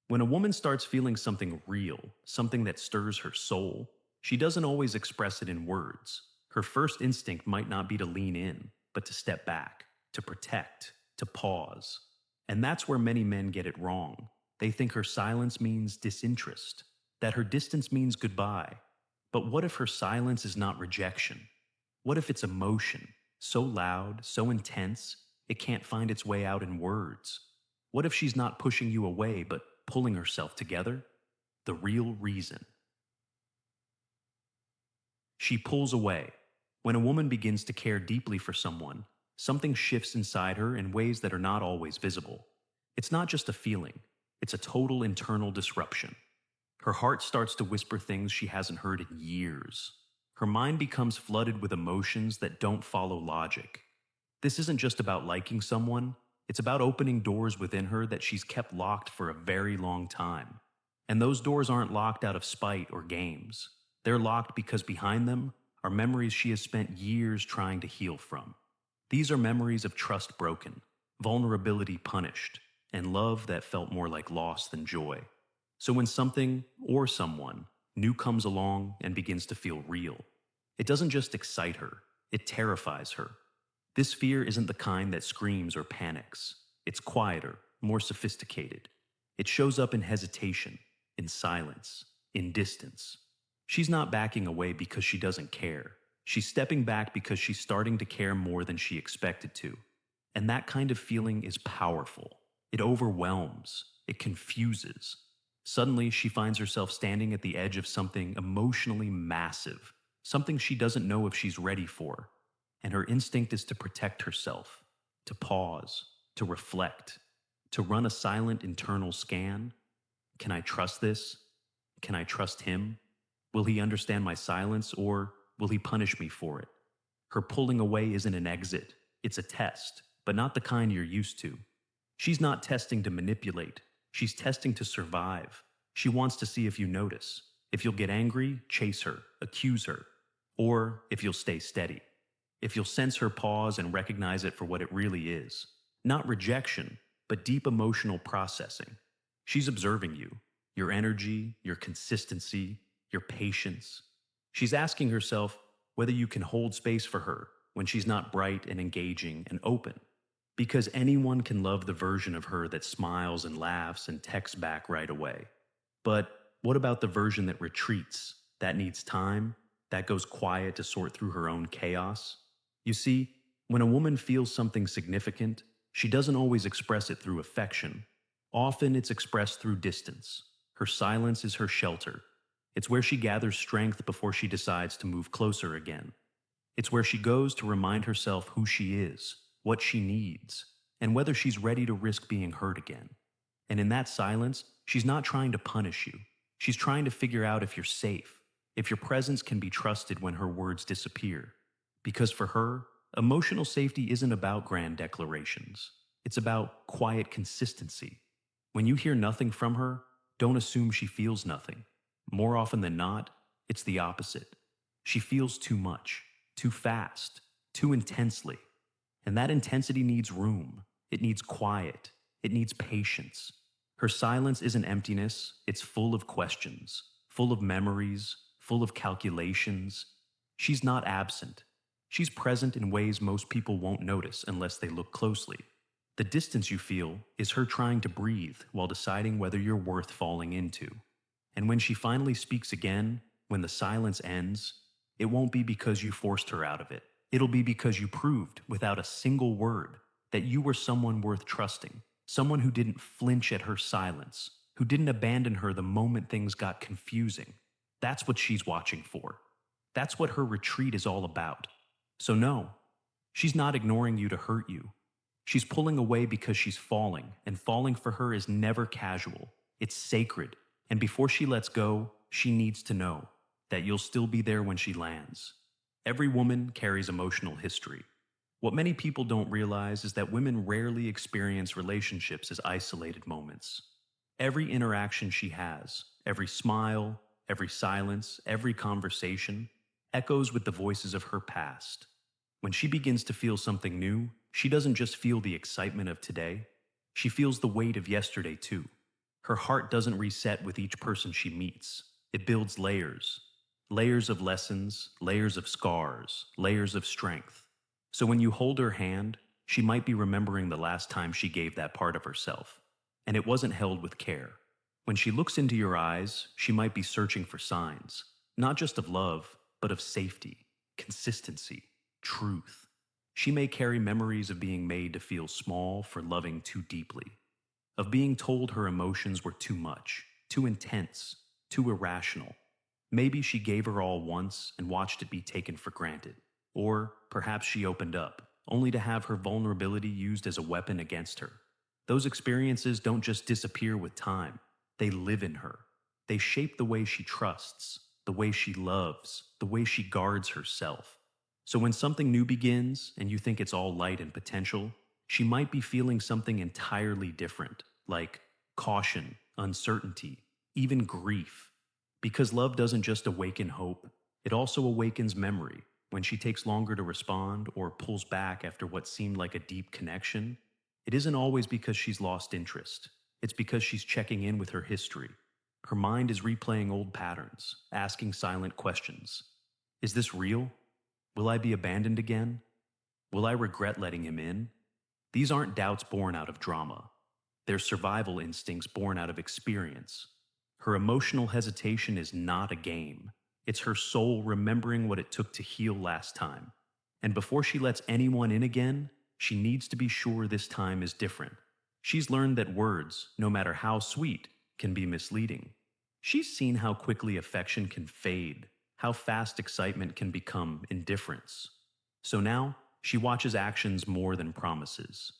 When a woman starts feeling something real, something that stirs her soul, she doesn't always express it in words. Her first instinct might not be to lean in, but to step back, to protect, to pause. And that's where many men get it wrong. They think her silence means disinterest, that her distance means goodbye. But what if her silence is not rejection? What if it's emotion, so loud, so intense, it can't find its way out in words? What if she's not pushing you away, but pulling herself together? The real reason. She pulls away. When a woman begins to care deeply for someone, something shifts inside her in ways that are not always visible. It's not just a feeling, it's a total internal disruption. Her heart starts to whisper things she hasn't heard in years. Her mind becomes flooded with emotions that don't follow logic. This isn't just about liking someone, it's about opening doors within her that she's kept locked for a very long time. And those doors aren't locked out of spite or games. They're locked because behind them are memories she has spent years trying to heal from. These are memories of trust broken, vulnerability punished, and love that felt more like loss than joy. So when something, or someone, new comes along and begins to feel real, it doesn't just excite her, it terrifies her. This fear isn't the kind that screams or panics. It's quieter, more sophisticated. It shows up in hesitation, in silence, in distance. She's not backing away because she doesn't care. She's stepping back because she's starting to care more than she expected to. And that kind of feeling is powerful. It overwhelms. It confuses. Suddenly, she finds herself standing at the edge of something emotionally massive, something she doesn't know if she's ready for. And her instinct is to protect herself, to pause, to reflect, to run a silent internal scan. Can I trust this? Can I trust him? Will he understand my silence, or will he punish me for it? Her pulling away isn't an exit, it's a test, but not the kind you're used to. She's not testing to manipulate, she's testing to survive. She wants to see if you notice. If you'll get angry, chase her, accuse her. Or if you'll stay steady. If you'll sense her pause and recognize it for what it really is. Not rejection, but deep emotional processing. She's observing you, your energy, your consistency, your patience. She's asking herself whether you can hold space for her when she's not bright and engaging and open. Because anyone can love the version of her that smiles and laughs and texts back right away. But what about the version that retreats, that needs time, that goes quiet to sort through her own chaos? You see, when a woman feels something significant, she doesn't always express it through affection. Often it's expressed through distance. Her silence is her shelter. It's where she gathers strength before she decides to move closer again. It's where she goes to remind herself who she is, what she needs, and whether she's ready to risk being hurt again. And in that silence, she's not trying to punish you. She's trying to figure out if you're safe, if your presence can be trusted when her words disappear. Because for her, emotional safety isn't about grand declarations. It's about quiet consistency. When you hear nothing from her, don't assume she feels nothing. More often than not, it's the opposite. She feels too much, too fast, too intensely. And that intensity needs room. It needs quiet. It needs patience. Her silence isn't emptiness, it's full of questions, full of memories, full of calculations. She's not absent. She's present in ways most people won't notice unless they look closely. The distance you feel is her trying to breathe while deciding whether you're worth falling into. And when she finally speaks again, when the silence ends, it won't be because you forced her out of it. It'll be because you proved, without a single word, that you were someone worth trusting, someone who didn't flinch at her silence, who didn't abandon her the moment things got confusing. That's what she's watching for. That's what her retreat is all about. So no, she's not ignoring you to hurt you. She's pulling away because she's falling, and falling for her is never casual. It's sacred, and before she lets go, she needs to know that you'll still be there when she lands. Every woman carries emotional history. What many people don't realize is that women rarely experience relationships as isolated moments. Every interaction she has, every smile, every silence, every conversation, echoes with the voices of her past. When she begins to feel something new, she doesn't just feel the excitement of today, she feels the weight of yesterday too. Her heart doesn't reset with each person she meets. It builds layers. Layers of lessons, layers of scars, layers of strength. So when you hold her hand, she might be remembering the last time she gave that part of herself. And it wasn't held with care. When she looks into your eyes, she might be searching for signs, not just of love, but of safety, consistency, truth. She may carry memories of being made to feel small for loving too deeply, of being told her emotions were too much, too intense, too irrational. Maybe she gave her all once and watched it be taken for granted. Or perhaps she opened up, only to have her vulnerability used as a weapon against her. Those experiences don't just disappear with time, they live in her. They shape the way she trusts, the way she loves, the way she guards herself. So when something new begins and you think it's all light and potential, she might be feeling something entirely different, like caution, uncertainty, even grief. Because love doesn't just awaken hope, it also awakens memory. When she takes longer to respond or pulls back after what seemed like a deep connection, it isn't always because she's lost interest. It's because she's checking in with her history. Her mind is replaying old patterns, asking silent questions. Is this real? Will I be abandoned again? Will I regret letting him in? These aren't doubts born out of drama. They're survival instincts born out of experience. Her emotional hesitation is not a game. It's her soul remembering what it took to heal last time. And before she lets anyone in again, she needs to be sure this time is different. She's learned that words, no matter how sweet, can be misleading. She's seen how quickly affection can fade, how fast excitement can become indifference. So now, she watches actions more than promises.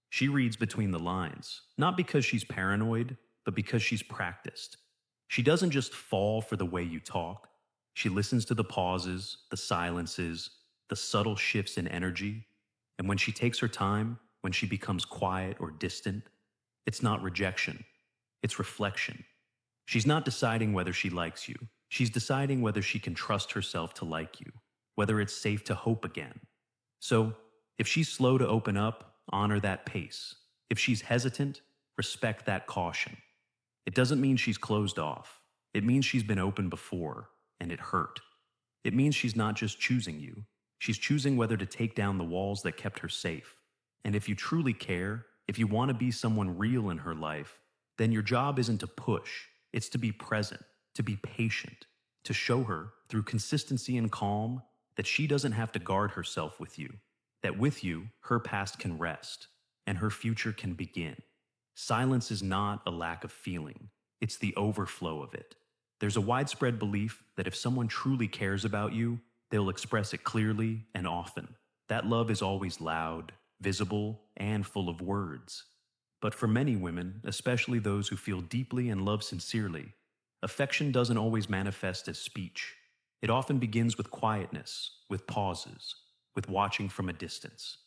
She reads between the lines, not because she's paranoid, but because she's practiced. She doesn't just fall for the way you talk. She listens to the pauses, the silences, the subtle shifts in energy. And when she takes her time, when she becomes quiet or distant, it's not rejection, it's reflection. She's not deciding whether she likes you. She's deciding whether she can trust herself to like you, whether it's safe to hope again. So, if she's slow to open up, honor that pace. If she's hesitant, respect that caution. It doesn't mean she's closed off. It means she's been open before, and it hurt. It means she's not just choosing you. She's choosing whether to take down the walls that kept her safe. And if you truly care, if you want to be someone real in her life, then your job isn't to push, it's to be present, to be patient, to show her, through consistency and calm, that she doesn't have to guard herself with you, that with you, her past can rest, and her future can begin. Silence is not a lack of feeling, it's the overflow of it. There's a widespread belief that if someone truly cares about you, they'll express it clearly and often. That love is always loud, visible, and full of words. But for many women, especially those who feel deeply and love sincerely, affection doesn't always manifest as speech. It often begins with quietness, with pauses, with watching from a distance.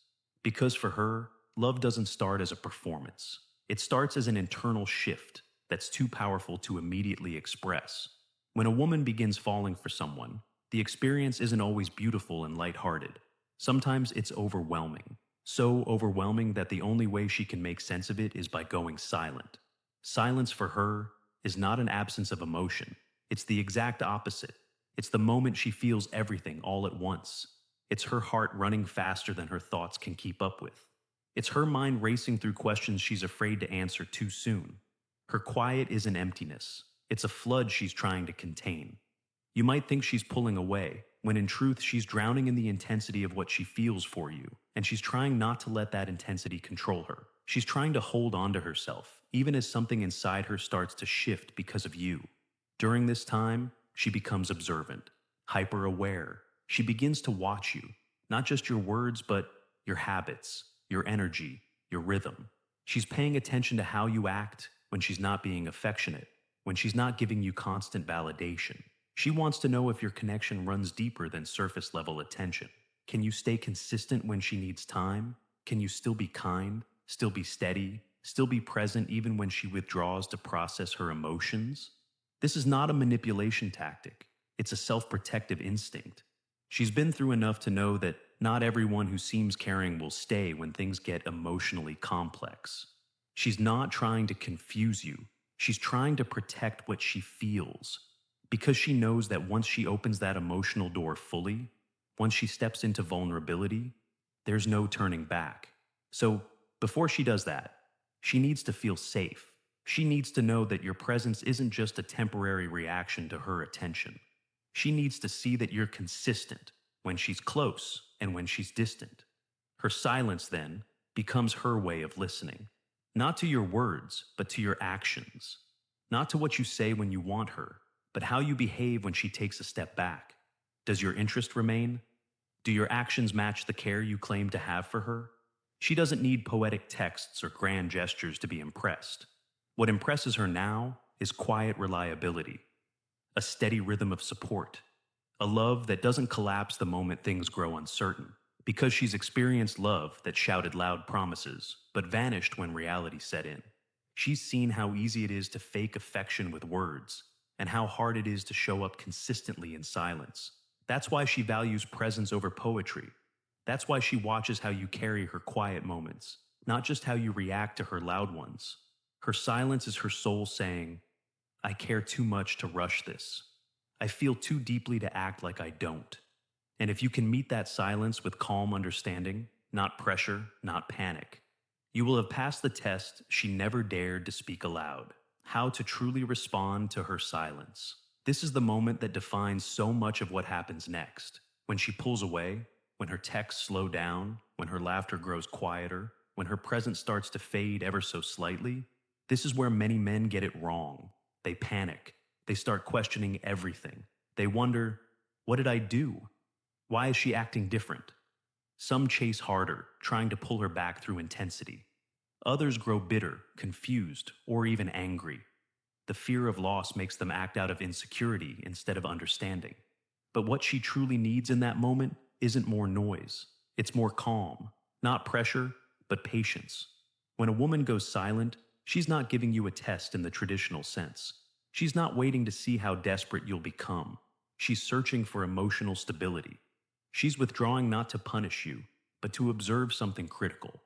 Because for her, love doesn't start as a performance. It starts as an internal shift that's too powerful to immediately express. When a woman begins falling for someone, the experience isn't always beautiful and lighthearted. Sometimes it's overwhelming. So overwhelming that the only way she can make sense of it is by going silent. Silence for her is not an absence of emotion. It's the exact opposite. It's the moment she feels everything all at once. It's her heart running faster than her thoughts can keep up with. It's her mind racing through questions she's afraid to answer too soon. Her quiet isn't emptiness. It's a flood she's trying to contain. You might think she's pulling away, when in truth she's drowning in the intensity of what she feels for you, and she's trying not to let that intensity control her. She's trying to hold on to herself, even as something inside her starts to shift because of you. During this time, she becomes observant, hyper-aware. She begins to watch you, not just your words, but your habits, your energy, your rhythm. She's paying attention to how you act when she's not being affectionate, when she's not giving you constant validation. She wants to know if your connection runs deeper than surface-level attention. Can you stay consistent when she needs time? Can you still be kind, still be steady, still be present even when she withdraws to process her emotions? This is not a manipulation tactic. It's a self-protective instinct. She's been through enough to know that not everyone who seems caring will stay when things get emotionally complex. She's not trying to confuse you. She's trying to protect what she feels because she knows that once she opens that emotional door fully, once she steps into vulnerability, there's no turning back. So, before she does that, she needs to feel safe. She needs to know that your presence isn't just a temporary reaction to her attention. She needs to see that you're consistent when she's close and when she's distant. Her silence, then, becomes her way of listening. Not to your words, but to your actions. Not to what you say when you want her, but how you behave when she takes a step back. Does your interest remain? Do your actions match the care you claim to have for her? She doesn't need poetic texts or grand gestures to be impressed. What impresses her now is quiet reliability, a steady rhythm of support, a love that doesn't collapse the moment things grow uncertain, because she's experienced love that shouted loud promises, but vanished when reality set in. She's seen how easy it is to fake affection with words, and how hard it is to show up consistently in silence. That's why she values presence over poetry. That's why she watches how you carry her quiet moments, not just how you react to her loud ones. Her silence is her soul saying, I care too much to rush this. I feel too deeply to act like I don't. And if you can meet that silence with calm understanding, not pressure, not panic, you will have passed the test she never dared to speak aloud. How to truly respond to her silence. This is the moment that defines so much of what happens next. When she pulls away, when her texts slow down, when her laughter grows quieter, when her presence starts to fade ever so slightly, this is where many men get it wrong. They panic. They start questioning everything. They wonder, what did I do? Why is she acting different? Some chase harder, trying to pull her back through intensity. Others grow bitter, confused, or even angry. The fear of loss makes them act out of insecurity instead of understanding. But what she truly needs in that moment isn't more noise. It's more calm. Not pressure, but patience. When a woman goes silent, she's not giving you a test in the traditional sense. She's not waiting to see how desperate you'll become. She's searching for emotional stability. She's withdrawing not to punish you, but to observe something critical.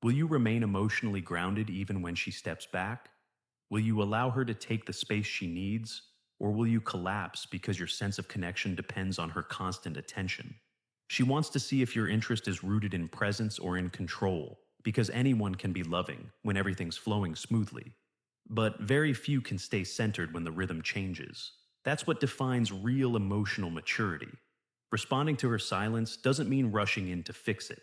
Will you remain emotionally grounded even when she steps back? Will you allow her to take the space she needs, or will you collapse because your sense of connection depends on her constant attention? She wants to see if your interest is rooted in presence or in control, because anyone can be loving when everything's flowing smoothly. But very few can stay centered when the rhythm changes. That's what defines real emotional maturity. Responding to her silence doesn't mean rushing in to fix it.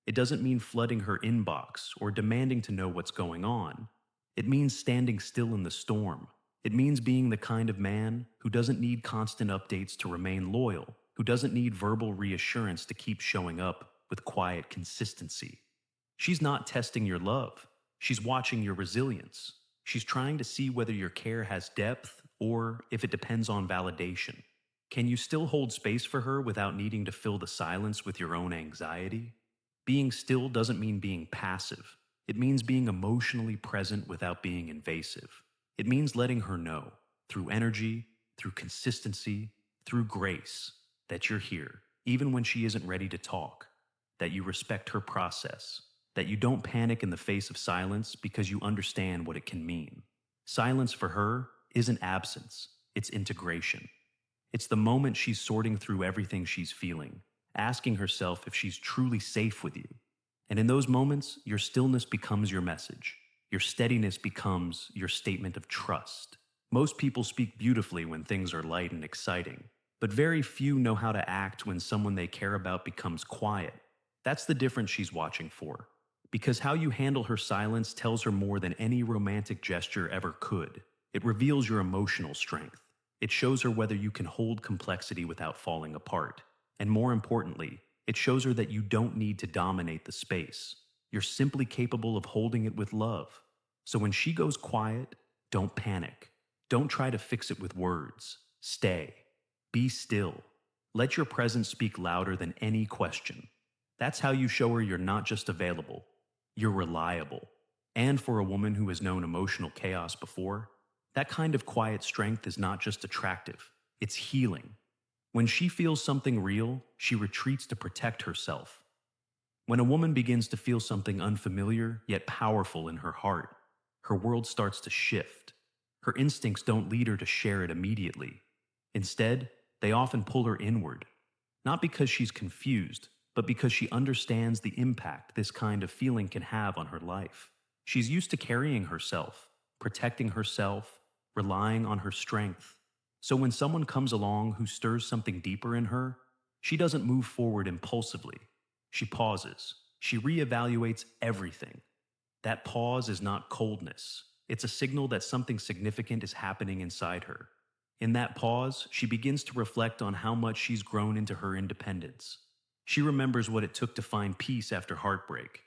It doesn't mean flooding her inbox or demanding to know what's going on. It means standing still in the storm. It means being the kind of man who doesn't need constant updates to remain loyal, who doesn't need verbal reassurance to keep showing up with quiet consistency. She's not testing your love. She's watching your resilience. She's trying to see whether your care has depth or if it depends on validation. Can you still hold space for her without needing to fill the silence with your own anxiety? Being still doesn't mean being passive. It means being emotionally present without being invasive. It means letting her know, through energy, through consistency, through grace, that you're here, even when she isn't ready to talk, that you respect her process, that you don't panic in the face of silence because you understand what it can mean. Silence for her isn't absence, it's integration. It's the moment she's sorting through everything she's feeling, asking herself if she's truly safe with you. And in those moments, your stillness becomes your message. Your steadiness becomes your statement of trust. Most people speak beautifully when things are light and exciting, but very few know how to act when someone they care about becomes quiet. That's the difference she's watching for. Because how you handle her silence tells her more than any romantic gesture ever could. It reveals your emotional strength. It shows her whether you can hold complexity without falling apart. And more importantly, it shows her that you don't need to dominate the space. You're simply capable of holding it with love. So when she goes quiet, don't panic. Don't try to fix it with words. Stay. Be still. Let your presence speak louder than any question. That's how you show her you're not just available, you're reliable. And for a woman who has known emotional chaos before, that kind of quiet strength is not just attractive, it's healing. When she feels something real, she retreats to protect herself. When a woman begins to feel something unfamiliar yet powerful in her heart, her world starts to shift. Her instincts don't lead her to share it immediately. Instead, they often pull her inward, not because she's confused, but because she understands the impact this kind of feeling can have on her life. She's used to carrying herself, protecting herself, relying on her strength. So when someone comes along who stirs something deeper in her, she doesn't move forward impulsively. She pauses. She reevaluates everything. That pause is not coldness. It's a signal that something significant is happening inside her. In that pause, she begins to reflect on how much she's grown into her independence. She remembers what it took to find peace after heartbreak.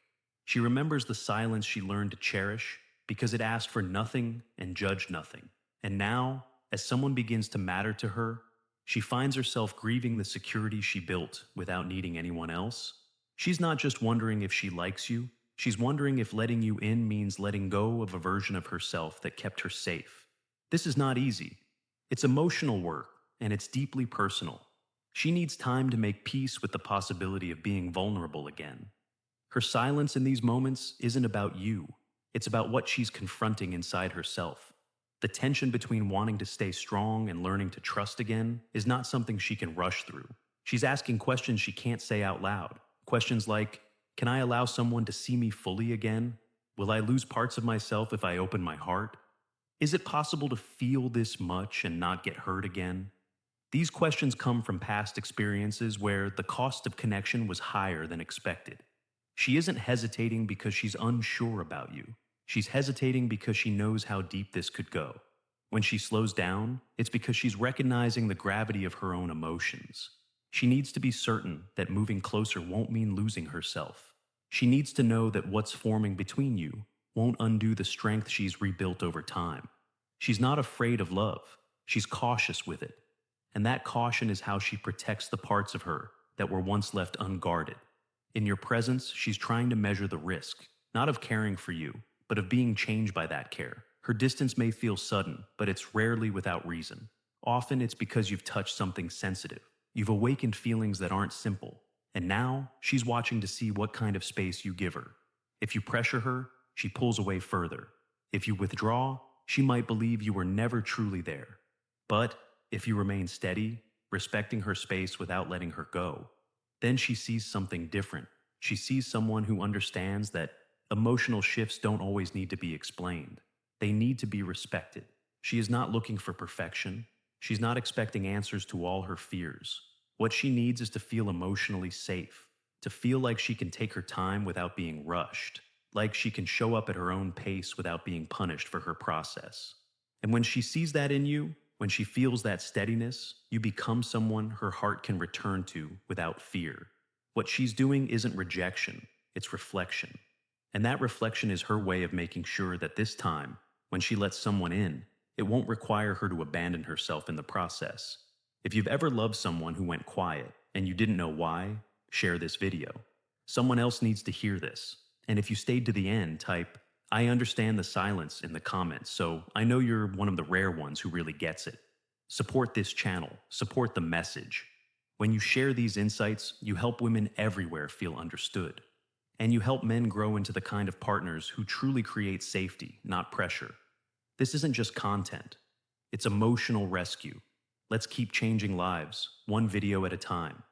She remembers the silence she learned to cherish because it asked for nothing and judged nothing. And now, as someone begins to matter to her, she finds herself grieving the security she built without needing anyone else. She's not just wondering if she likes you, she's wondering if letting you in means letting go of a version of herself that kept her safe. This is not easy. It's emotional work, and it's deeply personal. She needs time to make peace with the possibility of being vulnerable again. Her silence in these moments isn't about you. It's about what she's confronting inside herself. The tension between wanting to stay strong and learning to trust again is not something she can rush through. She's asking questions she can't say out loud. Questions like, can I allow someone to see me fully again? Will I lose parts of myself if I open my heart? Is it possible to feel this much and not get hurt again? These questions come from past experiences where the cost of connection was higher than expected. She isn't hesitating because she's unsure about you. She's hesitating because she knows how deep this could go. When she slows down, it's because she's recognizing the gravity of her own emotions. She needs to be certain that moving closer won't mean losing herself. She needs to know that what's forming between you won't undo the strength she's rebuilt over time. She's not afraid of love. She's cautious with it. And that caution is how she protects the parts of her that were once left unguarded. In your presence, she's trying to measure the risk, not of caring for you, but of being changed by that care. Her distance may feel sudden, but it's rarely without reason. Often it's because you've touched something sensitive. You've awakened feelings that aren't simple. And now, she's watching to see what kind of space you give her. If you pressure her, she pulls away further. If you withdraw, she might believe you were never truly there. But if you remain steady, respecting her space without letting her go, then she sees something different. She sees someone who understands that emotional shifts don't always need to be explained. They need to be respected. She is not looking for perfection. She's not expecting answers to all her fears. What she needs is to feel emotionally safe, to feel like she can take her time without being rushed, like she can show up at her own pace without being punished for her process. And when she sees that in you, when she feels that steadiness, you become someone her heart can return to without fear. What she's doing isn't rejection, it's reflection. And that reflection is her way of making sure that this time, when she lets someone in, it won't require her to abandon herself in the process. If you've ever loved someone who went quiet and you didn't know why, share this video. Someone else needs to hear this. And if you stayed to the end, type, I understand the silence in the comments, so I know you're one of the rare ones who really gets it. Support this channel, support the message. When you share these insights, you help women everywhere feel understood. And you help men grow into the kind of partners who truly create safety, not pressure. This isn't just content. It's emotional rescue. Let's keep changing lives, one video at a time.